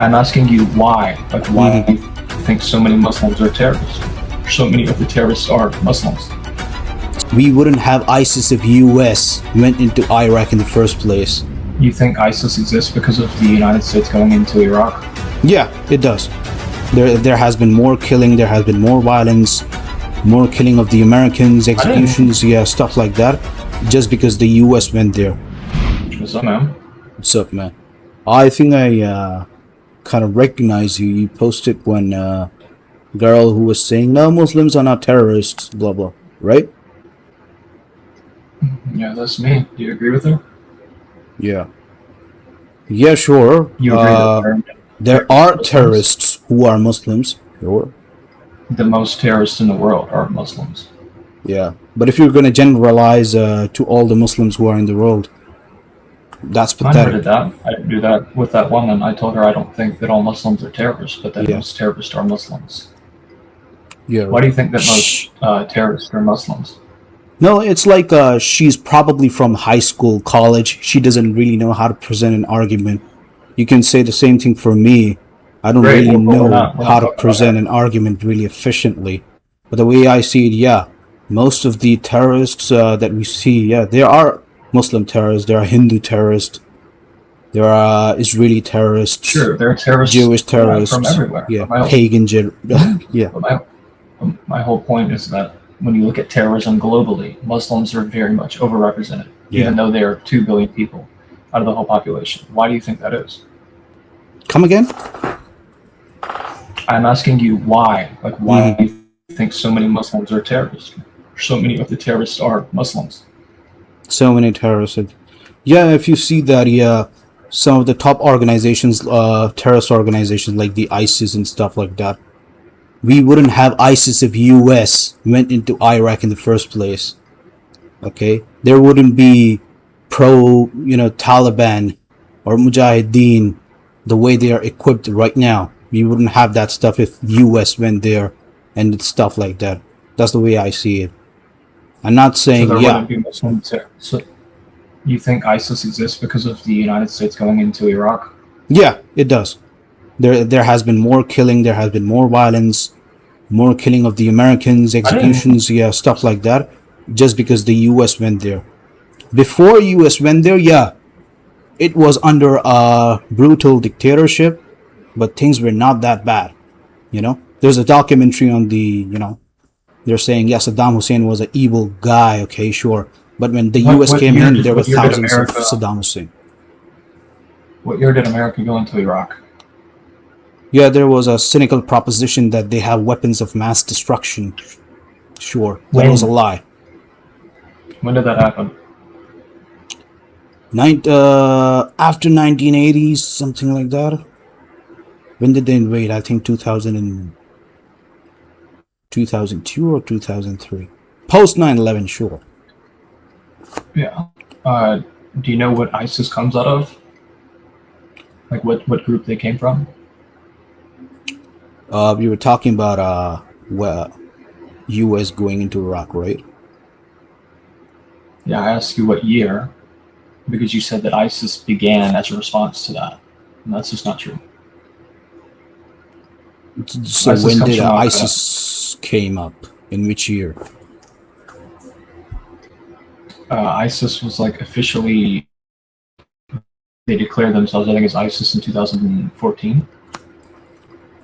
I'm asking you why. Like, why do you think so many Muslims are terrorists? So many of the terrorists are Muslims. We wouldn't have ISIS if US went into Iraq in the first place. You think ISIS exists because of the United States going into Iraq? Yeah, it does. There has been more killing, there has been more violence, more killing of the Americans, executions, yeah, stuff like that, just because the US went there. What's up, man? What's up, man? I think I kind of recognize you. You posted when girl who was saying, no, Muslims are not terrorists, blah, blah, right? Yeah, that's me. Do you agree with her? Yeah. Yeah, sure. You agree that there are terrorists who are Muslims, sure. The most terrorists in the world are Muslims. Yeah, but if you're going to generalize to all the Muslims who are in the world, that's pathetic. I never did that. I didn't do that with that woman. I told her I don't think that all Muslims are terrorists, but that most terrorists are Muslims. Yeah. Why do you think that most terrorists are Muslims? No, it's like she's probably from high school, college. She doesn't really know how to present an argument. You can say the same thing for me. I don't really know how to present an argument really efficiently. But the way I see it, yeah, most of the terrorists that we see, yeah, there are Muslim terrorists, there are Hindu terrorists, there are Israeli terrorists, sure, there are terrorists, Jewish terrorists, from everywhere. Yeah, pagan, yeah. But my whole point is that when you look at terrorism globally, Muslims are very much overrepresented, even though there are 2 billion people out of the whole population. Why do you think that is? Come again? I'm asking you why. Like, why do you think so many Muslims are terrorists? So many of the terrorists are Muslims. So many terrorists. Yeah, if you see that, yeah, some of the top organizations, terrorist organizations like the ISIS and stuff like that, we wouldn't have ISIS if US went into Iraq in the first place. Okay? There wouldn't be Taliban or Mujahideen the way they are equipped right now. We wouldn't have that stuff if US went there and stuff like that. That's the way I see it. I'm not saying, so there wouldn't be Muslims there. So you think ISIS exists because of the United States going into Iraq? Yeah, it does. There has been more killing, there has been more violence, more killing of the Americans, executions, yeah, stuff like that, just because the US went there. Before US went there, yeah, it was under a brutal dictatorship, but things were not that bad, There's a documentary on the, they're saying, yes, Saddam Hussein was an evil guy, okay, sure. But when the US came in, there were thousands of Saddam Hussein. What year did America go into Iraq? Yeah, there was a cynical proposition that they have weapons of mass destruction. Sure, that was a lie. When did that happen? After 1980s, something like that. When did they invade? I think 2002 or 2003. Post 9/11, sure. Yeah. Do you know what ISIS comes out of? Like what group they came from? We were talking about US going into Iraq, right? Yeah, I asked you what year, because you said that ISIS began as a response to that. And that's just not true. So when did ISIS came up? In which year? ISIS was like officially, they declared themselves, I think, as ISIS in 2014.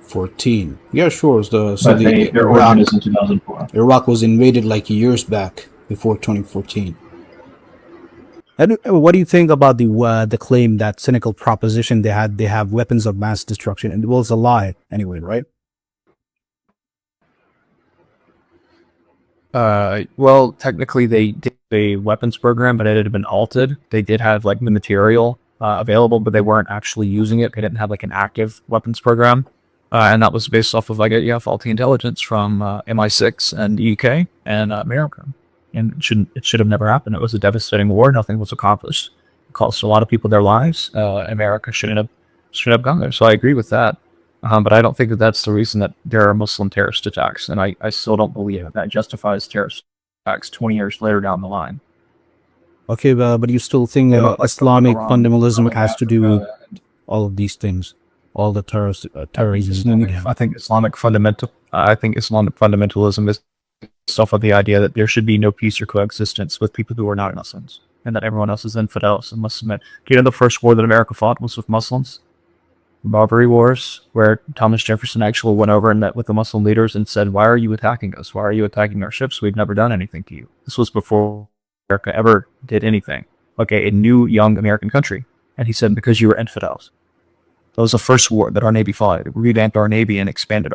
14. Yeah, sure. Their origin is in 2004. Iraq was invaded like years back, before 2014. And what do you think about the claim, that cynical proposition they have weapons of mass destruction? And it was a lie anyway, right? Well, technically they did a weapons program, but it had been altered. They did have like the material available, but they weren't actually using it. They didn't have like an active weapons program. And that was based off of faulty intelligence from MI6 and the UK and America. And it should have never happened. It was a devastating war. Nothing was accomplished. It cost a lot of people their lives. America shouldn't have gone there. So I agree with that. But I don't think that that's the reason that there are Muslim terrorist attacks. And I still don't believe that justifies terrorist attacks 20 years later down the line. Okay, but you still think Islamic fundamentalism has to do with all of these things? all the terrorism. I think Islamic fundamentalism is stuff of the idea that there should be no peace or coexistence with people who are not Muslims, and that everyone else is infidels and must submit. Do you know the first war that America fought was with Muslims? Barbary Wars, where Thomas Jefferson actually went over and met with the Muslim leaders and said, "Why are you attacking us? Why are you attacking our ships? We've never done anything to you." This was before America ever did anything. Okay, a new young American country. And he said, "Because you were infidels." That was the first war that our Navy fought. It revamped our Navy and expanded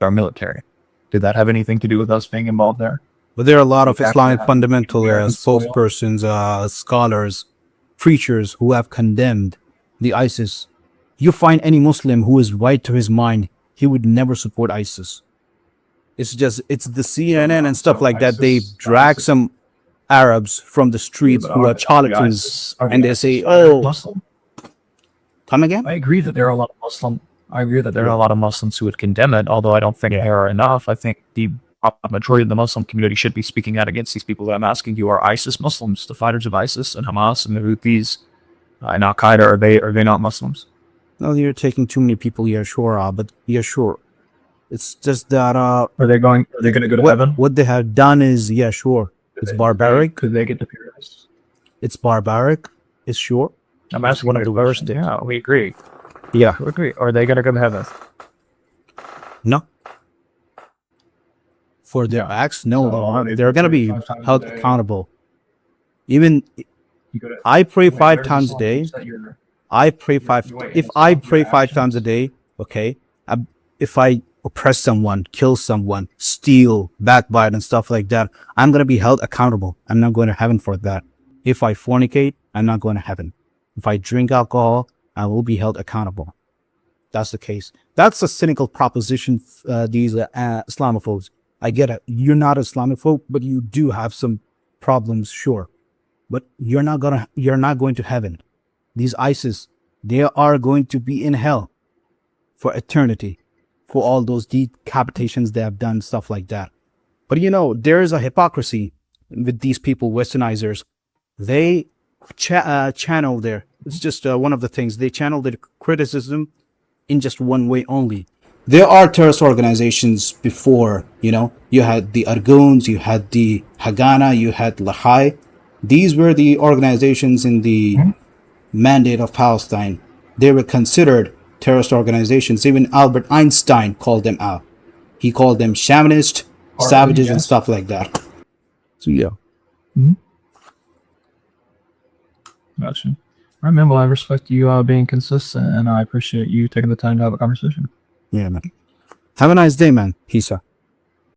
our military. Did that have anything to do with us being involved there? But there are a lot of Exactly Islamic how fundamental American soil. spokespersons, scholars, preachers who have condemned the ISIS. You find any Muslim who is right to his mind, he would never support ISIS. It's the CNN and stuff like that. They drag some Arabs from the streets who are charlatans, and they say, "Oh, Muslim. come again?" I agree that there are a lot of Muslims who would condemn it, although I don't think there are enough. I think the majority of the Muslim community should be speaking out against these people. That I'm asking you, are ISIS Muslims? The fighters of ISIS and Hamas and the Houthis and Al Qaeda, are they not Muslims? No, you're taking too many people. Yeah, sure, but yeah, sure. It's just that Are they going to go to heaven? what they have done is, yeah, sure. It's barbaric. Could they get to paradise? It's barbaric. It's sure. I'm asking one of the worst. Yeah, we agree. Yeah. We agree. Are they going to go to heaven? No. For their acts, no. They're gonna be held accountable. Even I pray 5 times a day. I pray if I pray 5 times a day, okay, if I oppress someone, kill someone, steal, backbite and stuff like that, I'm going to be held accountable. I'm not going to heaven for that. If I fornicate, I'm not going to heaven. If I drink alcohol, I will be held accountable. That's the case. That's a cynical proposition, these Islamophobes. I get it. You're not Islamophobe, but you do have some problems, sure. But you're not going to heaven. These ISIS, they are going to be in hell for eternity for all those decapitations they have done, stuff like that. But there is a hypocrisy with these people, westernizers. They channel it's just one of the things, they channel their criticism in just one way only. There are terrorist organizations before, you had the Argoons, you had the Haganah, you had Lahai. These were the organizations in the Mandate of Palestine. They were considered terrorist organizations. Even Albert Einstein called them out. He called them shamanist, savages, and stuff like that. So yeah. Gotcha. All right, man. Well, I respect you being consistent, and I appreciate you taking the time to have a conversation. Yeah, man. Have a nice day, man. Peace out.